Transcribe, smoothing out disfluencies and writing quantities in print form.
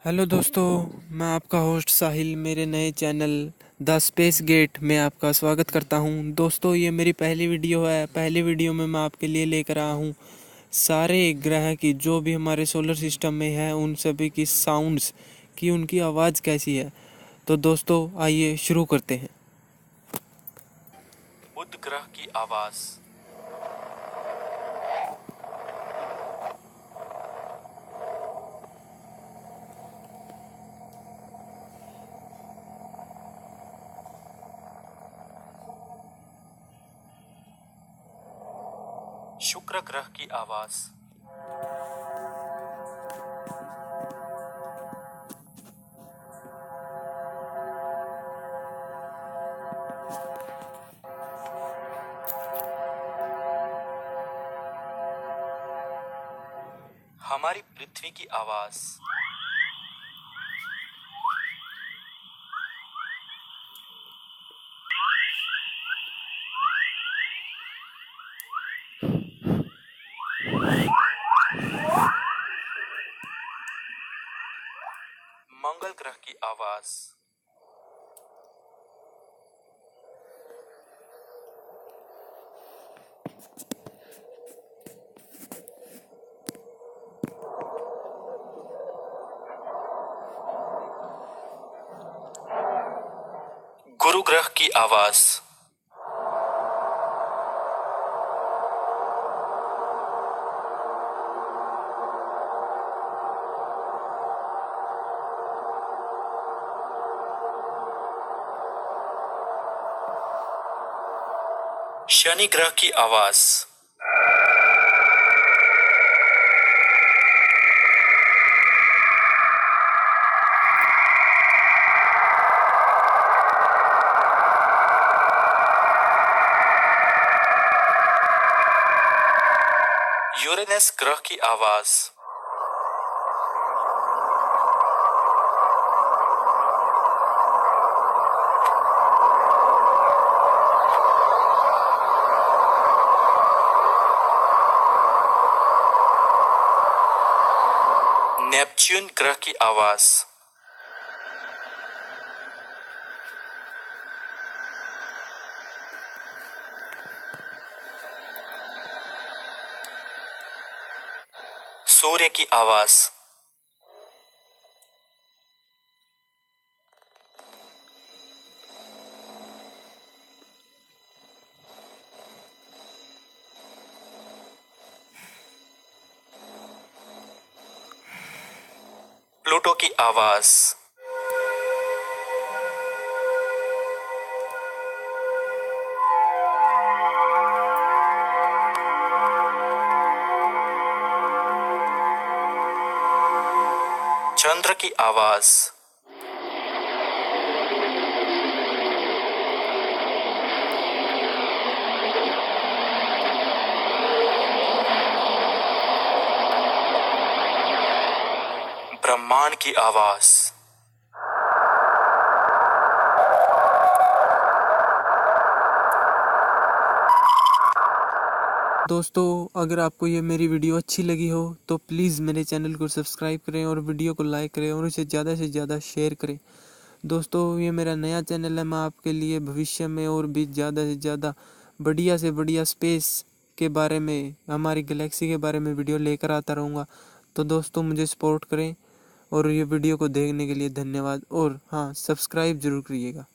Hello दोस्तों, मैं आपका होस्ट साहिल मेरे नए चैनल द स्पेस गेट में आपका स्वागत करता हूं। दोस्तों, ये मेरी पहली वीडियो है। पहली वीडियो में मैं आपके लिए लेकर आया हूं सारे ग्रह की, जो भी हमारे सोलर सिस्टम में है, उन सभी की साउंड्स की, उनकी आवाज़ कैसी है। तो दोस्तों, आइए शुरू करते हैं। बुध ग्रह की आवाज़। शुक्र ग्रह की आवाज़। हमारी पृथ्वी की आवाज़। मंगल ग्रह की आवाज़। गुरु ग्रह की आवाज़। शनि ग्रह की आवाज़। यूरेनस ग्रह की आवाज़। नेपच्यून ग्रह की आवाज़। सूर्य की आवाज़। प्लूटो की आवाज़। चंद्र की आवाज़। ब्रह्मांड की आवाज़। दोस्तों, अगर आपको ये मेरी वीडियो अच्छी लगी हो तो प्लीज़ मेरे चैनल को सब्सक्राइब करें और वीडियो को लाइक करें और इसे ज़्यादा से ज़्यादा शेयर करें। दोस्तों, ये मेरा नया चैनल है। मैं आपके लिए भविष्य में और भी ज़्यादा से ज़्यादा बढ़िया से बढ़िया स्पेस के बारे में, हमारी गैलेक्सी के बारे में वीडियो लेकर आता रहूँगा। तो दोस्तों, मुझे सपोर्ट करें और ये वीडियो को देखने के लिए धन्यवाद। और हाँ, सब्सक्राइब ज़रूर करिएगा।